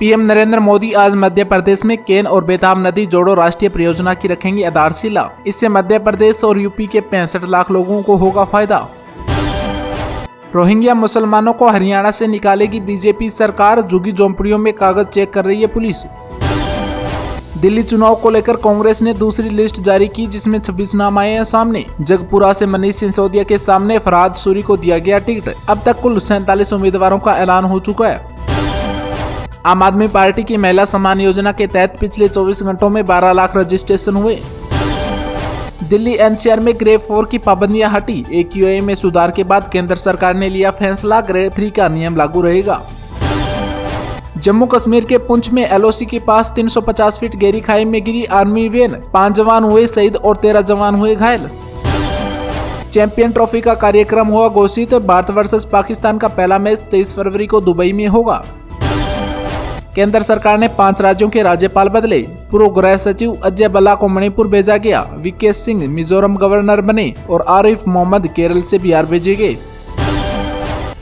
PM Narendra Modi आज मध्य प्रदेश में केन और बेतवा नदी जोड़ो राष्ट्रीय परियोजना की रखेंगे आधारशिला। इससे मध्य प्रदेश और यूपी के 65 लाख लोगों को होगा फायदा। रोहिंग्या मुसलमानों को हरियाणा से निकालेगी बीजेपी सरकार, झुग्गी झोंपड़ियों में कागज चेक कर रही है पुलिस। दिल्ली चुनाव को लेकर कांग्रेस ने दूसरी लिस्ट जारी की, जिसमें 26 नाम आए हैं सामने। जगपुरा से मनीष सिसोदिया के सामने फरहाद सूरी को दिया गया टिकट। अब तक कुल 47 उम्मीदवारों का ऐलान हो चुका है। आम आदमी पार्टी की महिला सम्मान योजना के तहत पिछले 24 घंटों में 12 लाख रजिस्ट्रेशन हुए। दिल्ली एनसीआर में ग्रेड 4 की पाबंदियां हटी। AQA में सुधार के बाद केंद्र सरकार ने लिया फैसला, ग्रेड 3 का नियम लागू रहेगा। जम्मू कश्मीर के पुंछ में LOC के पास 350 फीट गहरी खाई में गिरी आर्मी वैन, 5 जवान हुए शहीद और 13 जवान हुए घायल। चैंपियन ट्रॉफी का कार्यक्रम हुआ घोषित। भारत वर्सेस पाकिस्तान का पहला मैच 23 फरवरी को दुबई में होगा। केंद्र सरकार ने 5 राज्यों के राज्यपाल बदले। पूर्व गृह सचिव अजय भल्ला को मणिपुर भेजा गया। VK सिंह मिजोरम गवर्नर बने और आरिफ मोहम्मद केरल से बिहार भेजे गए।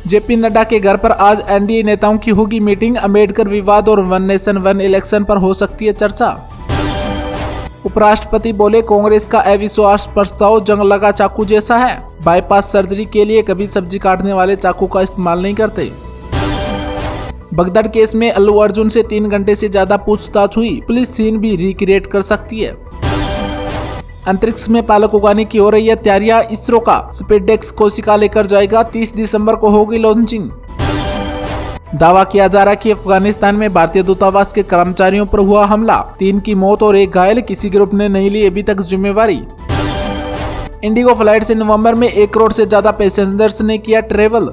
JP नड्डा के घर पर आज NDA नेताओं की होगी मीटिंग। अम्बेडकर विवाद और वन नेशन वन इलेक्शन पर हो सकती है चर्चा। उपराष्ट्रपति बोले, कांग्रेस का अविश्वास प्रस्ताव जंग लगा चाकू जैसा है। बाईपास सर्जरी के लिए कभी सब्जी काटने वाले चाकू का इस्तेमाल नहीं करते। बगदड़ केस में अल्लू अर्जुन से 3 घंटे से ज्यादा पूछताछ हुई। पुलिस सीन भी रिक्रिएट कर सकती है। अंतरिक्ष में पालक उगाने की हो रही है तैयारियां। इसरो का स्पेसडेक्स कोशिका लेकर जाएगा। 30 दिसंबर को होगी लॉन्चिंग। दावा किया जा रहा है कि अफगानिस्तान में भारतीय दूतावास के कर्मचारियों पर हुआ हमला, 3 की मौत और 1 घायल। किसी ग्रुप ने नहीं ली अभी तक जिम्मेवारी। इंडिगो फ्लाइट से नवंबर में 1 करोड़ से ज्यादा पैसेंजर्स ने किया ट्रेवल।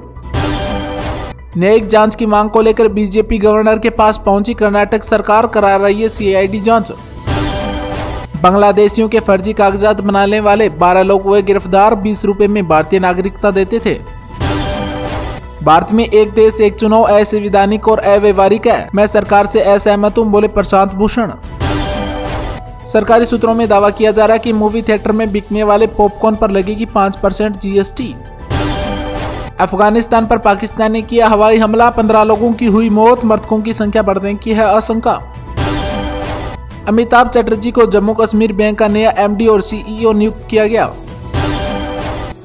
न्यायिक जांच की मांग को लेकर बीजेपी गवर्नर के पास पहुंची। कर्नाटक सरकार करा रही है CID जांच। बांग्लादेशियों के फर्जी कागजात बनाने वाले 12 लोग हुए गिरफ्तार। 20 रुपए में भारतीय नागरिकता देते थे। भारत में एक देश एक चुनाव असंवैधानिक और अव्यवहारिक है। मैं सरकार से असहमत हूं, बोले प्रशांत भूषण। सरकारी सूत्रों में दावा किया जा रहा है कि मूवी थिएटर में बिकने वाले पॉपकॉर्न पर लगेगी 5% GST। अफगानिस्तान पर पाकिस्तान ने किया हवाई हमला, 15 लोगों की हुई मौत। मृतकों की संख्या बढ़ने की है आशंका। अमिताभ चटर्जी को जम्मू कश्मीर बैंक का नया MD और CEO नियुक्त किया गया।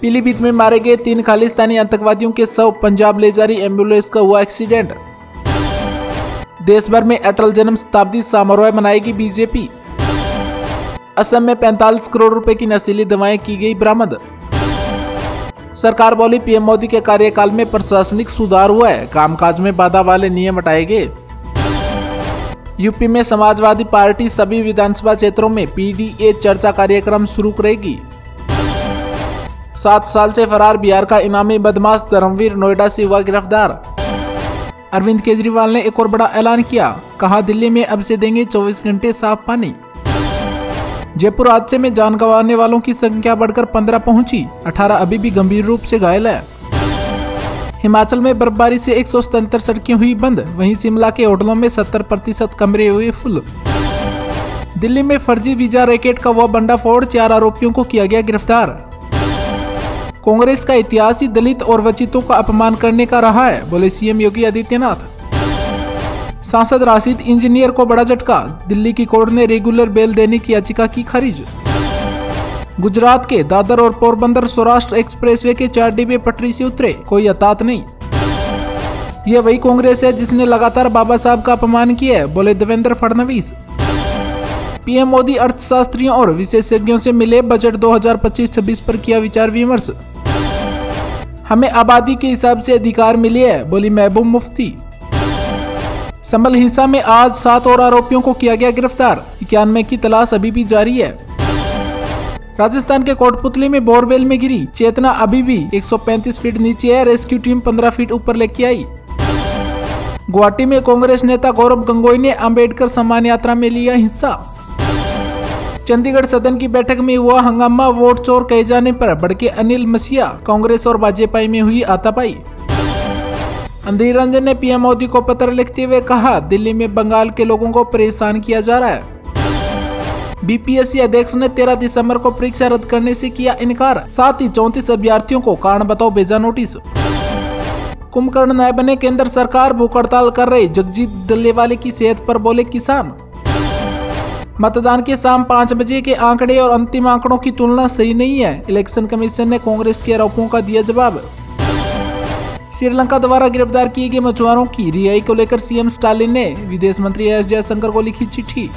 पीलीभीत में मारे गए 3 खालिस्तानी आतंकवादियों के शव पंजाब ले जा रही एम्बुलेंस का हुआ एक्सीडेंट। देश भर में अटल जन्म शताब्दी समारोह मनाएगी बीजेपी। असम में 45 करोड़ रुपए की नशीली दवाएं की गई बरामद। सरकार बोली, PM मोदी के कार्यकाल में प्रशासनिक सुधार हुआ है। कामकाज में बाधा वाले नियम हटाए गए। यूपी में समाजवादी पार्टी सभी विधानसभा क्षेत्रों में PDA चर्चा कार्यक्रम शुरू करेगी। 7 साल से फरार बिहार का इनामी बदमाश धर्मवीर नोएडा से हुआ गिरफ्तार। अरविंद केजरीवाल ने एक और बड़ा ऐलान किया। कहा, दिल्ली में अब से देंगे 24 घंटे साफ पानी। जयपुर हादसे में जान गंवाने वालों की संख्या बढ़कर 15 पहुंची। 18 अभी भी गंभीर रूप से घायल है। हिमाचल में बर्फबारी से 177 सड़कें हुई बंद। वहीं शिमला के होटलों में 70% कमरे हुए फुल। दिल्ली में फर्जी वीजा रैकेट का हुआ भंडाफोड़, 4 आरोपियों को किया गया गिरफ्तार। कांग्रेस का इतिहास ही दलित और वंचितों का अपमान करने का रहा है, बोले CM योगी आदित्यनाथ। सांसद राशिद इंजीनियर को बड़ा झटका। दिल्ली की कोर्ट ने रेगुलर बेल देने की याचिका की खारिज। गुजरात के दादर और पोरबंदर सौराष्ट्र एक्सप्रेसवे के 4 डिब्बे पटरी से उतरे, कोई हताहत नहीं। यह वही कांग्रेस है जिसने लगातार बाबा साहब का अपमान किया है, बोले देवेंद्र फडणवीस। PM मोदी अर्थशास्त्रियों और विशेषज्ञों से मिले। बजट 2025-26 पर किया विचार विमर्श। हमें आबादी के हिसाब से अधिकार मिले हैं, बोली महबूब मुफ्ती। संभल हिंसा में आज 7 और आरोपियों को किया गया गिरफ्तार। 91 की तलाश अभी भी जारी है। राजस्थान के कोटपुतली में बोरवेल में गिरी, चेतना अभी भी 135 फीट नीचे है। रेस्क्यू टीम 15 फीट ऊपर लेके आई। गुवाहाटी में कांग्रेस नेता गौरव गंगोई ने अंबेडकर सम्मान यात्रा में लिया हिस्सा। चंडीगढ़ सदन की बैठक में हुआ हंगामा, वोट चोर कहे जाने पर भड़के अनिल मसीहा। कांग्रेस और भाजपा में हुई हाथापाई। अधीर रंजन ने PM मोदी को पत्र लिखते हुए कहा, दिल्ली में बंगाल के लोगों को परेशान किया जा रहा है। BPSC अध्यक्ष ने 13 दिसंबर को परीक्षा रद्द करने से किया इनकार। साथ ही 34 अभ्यर्थियों को कारण बताओ भेजा नोटिस। कुंभकर्ण न बने केंद्र सरकार, भूख हड़ताल कर रहे जगजीत डल्लेवाले की सेहत पर बोले किसान। मतदान के शाम 5 बजे के आंकड़े और अंतिम आंकड़ों की तुलना सही नहीं है, इलेक्शन कमीशन ने कांग्रेस के आरोपों का दिया जवाब। श्रीलंका द्वारा गिरफ्तार किए गए मछुआरों की रिहाई को लेकर सीएम स्टालिन ने विदेश मंत्री एस जयशंकर को लिखी चिट्ठी।